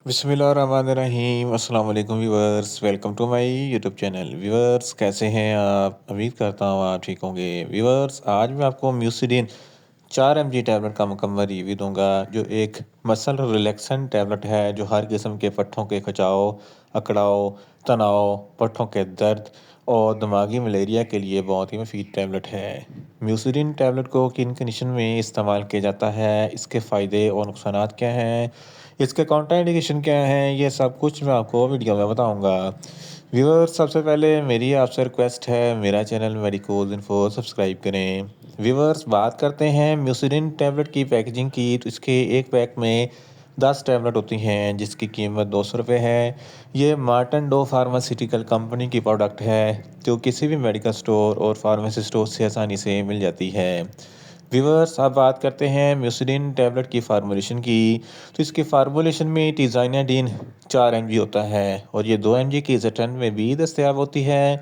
बिस्मिल्लाहिर्रहमानिर्रहीम। अस्सलाम वालेकुम viewers, welcome to my YouTube channel. Viewers, कैसे हैं आप? उम्मीद करता हूँ आप ठीक होंगे। व्यूअर्स, आज मैं आपको म्यूसिडिन 4 mg टैबलेट का मुकम्मल रिव्यू दूंगा, जो एक मसल रिलैक्सेंट टैबलेट है जो हर किस्म के पट्ठों के खिंचाव, अकड़ाव, तनाव, पट्ठों के दर्द और दिमागी मलेरिया के लिए बहुत ही मुफीद टैबलेट है। म्यूसिडिन टैबलेट को किन कंडीशन में इस्तेमाल किया जाता है, इसके फ़ायदे और नुकसानात क्या हैं, इसके काउंटर इंडिकेशन क्या हैं, ये सब कुछ मैं आपको वीडियो में बताऊंगा। व्यूअर्स, सबसे पहले मेरी आपसे रिक्वेस्ट है, मेरा चैनल मेडिकोज इन्फो सब्सक्राइब करें। व्यूअर्स, बात करते हैं म्यूसिडिन टैबलेट की पैकेजिंग की, तो इसके एक पैक में 10 टैबलेट होती हैं जिसकी कीमत 200 रुपये है। ये मार्टन डो फार्मास्यूटिकल कंपनी की प्रोडक्ट है जो किसी भी मेडिकल स्टोर और फार्मेसी स्टोर से आसानी से मिल जाती है। व्यूअर्स, अब बात करते हैं म्यूसिडिन टैबलेट की फार्मूलेशन की। तो इसकी फार्मूलेशन में टिज़ाइनाडीन 4 mg होता है और ये 2 mg की जटन में भी दस्तयाब होती है,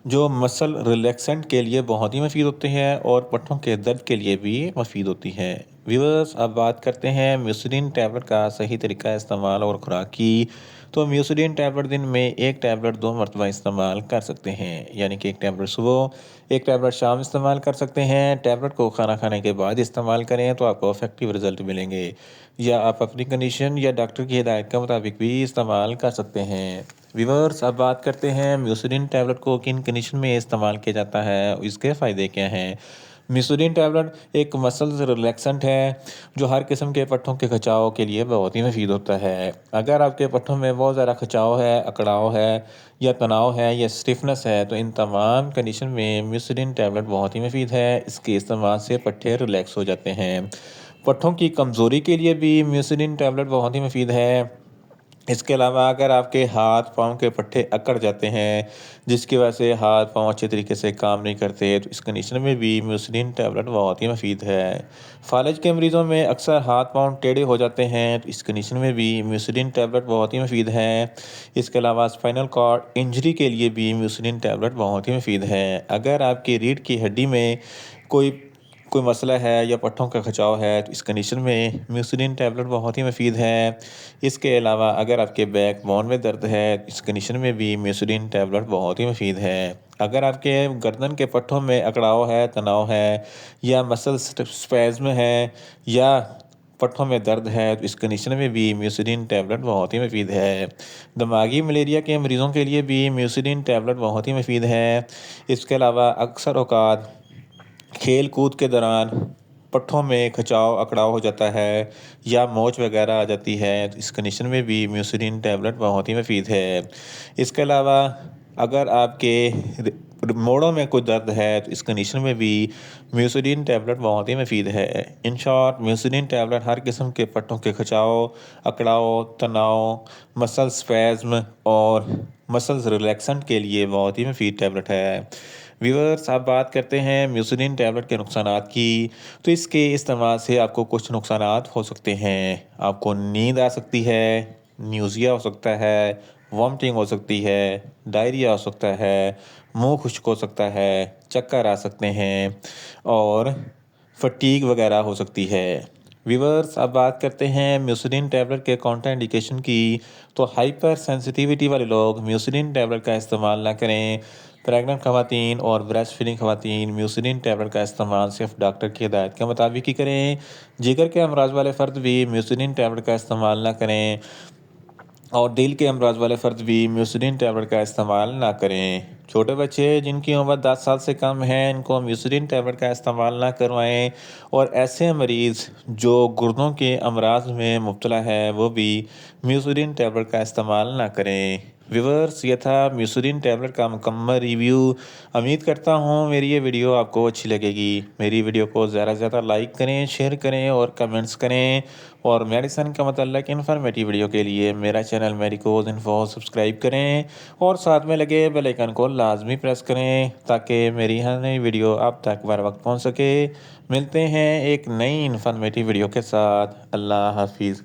जो मसल रिलैक्सेंट के लिए बहुत ही मुफीद होते हैं और पट्ठों के दर्द के लिए भी मुफीद होती है। व्यूअर्स, अब बात करते हैं म्यूसिडिन टैबलेट का सही तरीका इस्तेमाल और खुराक की। तो म्यूसिडिन टैबलेट दिन में एक टैबलेट 2 मरतबा इस्तेमाल कर सकते हैं, यानी कि एक टैबलेट सुबह, एक टैबलेट शाम इस्तेमाल कर सकते हैं। टैबलेट को खाना खाने के बाद इस्तेमाल करें तो आपको इफेक्टिव रिजल्ट मिलेंगे, या आप अपनी कंडीशन या डॉक्टर की हिदायत के मुताबिक भी इस्तेमाल कर सकते हैं। व्यूअर्स, अब बात करते हैं म्यूसिडिन टैबलेट को किन कंडीशन में इस्तेमाल किया जाता है, इसके फ़ायदे क्या हैं। म्यूसिडिन टैबलेट एक मसल रिलैक्सेंट है जो हर किस्म के पट्ठों के खिंचाव के लिए बहुत ही मुफीद होता है। अगर आपके पट्ठों में बहुत ज़्यादा खिंचाव है, अकड़ाव है, या तनाव है, या स्टिफनेस है, तो इन तमाम कंडीशन में म्यूसिडिन टैबलेट बहुत ही मुफीद है। इसके इस्तेमाल से पट्ठे रिलैक्स हो जाते हैं। पट्ठों की कमज़ोरी के लिए भी म्यूसिडिन टैबलेट बहुत ही मुफीद है। इसके अलावा अगर आपके हाथ पाँव के पट्टे अकड़ जाते हैं, जिसकी वजह से हाथ पाँव अच्छे तरीके से काम नहीं करते, तो इस कंडीशन में भी म्यूसिडिन टैबलेट बहुत ही मुफीद है। फालिज के मरीज़ों में अक्सर हाथ पाँव टेढ़े हो जाते हैं, तो इस कंडीशन में भी म्यूसिडिन टैबलेट बहुत ही मुफीद है। इसके अलावा स्पाइनल कॉर्ड इंजरी के लिए भी म्यूसिडिन टैबलेट बहुत ही मुफीद है। अगर आपकी रीढ़ की हड्डी में कोई कोई मसला है या पट्ठों का खिंचाव है, तो इस कंडीशन में म्यूसिडिन टैबलेट बहुत ही मुफीद है। इसके अलावा अगर आपके बैक बोन में दर्द है, इस कंडीशन में भी म्यूसिडिन टैबलेट बहुत ही मुफीद है। अगर आपके गर्दन के पट्ठों में अकड़ाव है, तनाव है, या मसल स्पैज़्म है, या पट्ठों में दर्द है, तो इस कंडीशन में भी म्यूसिडिन टैबलेट बहुत ही मुफीद है। दिमागी मलेरिया के मरीज़ों के लिए भी म्यूसिडिन टैबलेट बहुत ही मुफीद है। इसके अलावा अक्सर औक़ात खेल कूद के दौरान पट्ठों में खिंचाव, अकड़ाव हो जाता है, या मोच वगैरह आ जाती है, तो इस कंडीशन में भी म्यूसिडिन टैबलेट बहुत ही मुफीद है। इसके अलावा अगर आपके मोड़ों में कोई दर्द है, तो इस कंडीशन में भी म्यूसिडिन टैबलेट बहुत ही मुफीद है। इन शॉर्ट, म्यूसिडिन टैबलेट हर किस्म के पट्टों के खिंचाव, अकड़ाव, तनाव, मसल स्पैज़्म और मसल्स रिलैक्सेंट के लिए बहुत ही मुफीद टैबलेट है। व्यूअर्स, आप बात करते हैं म्यूसिडिन टैबलेट के नुकसानात की। तो इसके इस्तेमाल से आपको कुछ नुकसानात हो सकते हैं। आपको नींद आ सकती है, न्यूज़िया हो सकता है, वॉमिटिंग हो सकती है, डायरिया हो सकता है, मुंह खुश्क हो सकता है, चक्कर आ सकते हैं, और फटीग वगैरह हो सकती है। व्यूअर्स, अब बात करते हैं म्यूसिडिन टैबलेट के काउंटर इंडिकेशन की। तो हाइपर सेंसिटिविटी वाले लोग म्यूसिडिन टैबलेट का इस्तेमाल ना करें। प्रेग्नेंट खवातीन और ब्रेस्ट फीडिंग खवातीन म्यूसिडिन टैबलेट का इस्तेमाल सिर्फ डॉक्टर की हिदायत के मुताबिक ही करें। जिगर के अमराज वाले फ़र्द भी म्यूसिडिन टैबलेट का इस्तेमाल ना करें, और दिल के अमराज वाले फ़र्द भी म्यूसिडिन टैबलेट का इस्तेमाल ना करें। छोटे बच्चे जिनकी उम्र 10 साल से कम है, इनको म्यूसिडिन टैबलेट का इस्तेमाल ना करवाएं, और ऐसे मरीज़ जो गुर्दों के अमराज में मुब्तला है, वो भी म्यूसिडिन टैबलेट का इस्तेमाल ना करें। व्यूअर्स, ये था म्यूसिडिन टैबलेट का मुकम्मल रिव्यू। उम्मीद करता हूँ मेरी ये वीडियो आपको अच्छी लगेगी। मेरी वीडियो को ज़्यादा से ज़्यादा लाइक करें, शेयर करें और कमेंट्स करें। और मेडिसिन का मतलब इन्फॉर्मेटिव वीडियो के लिए मेरा चैनल मेडिकोज इन्फो सब्सक्राइब करें, और साथ में लगे बेल आइकन को लाजमी प्रेस करें ताकि मेरी हर नई वीडियो आप तक बर वक्त पहुँच सके। मिलते हैं एक नई इन्फॉर्मेटिव वीडियो के साथ। अल्लाह हाफिज़।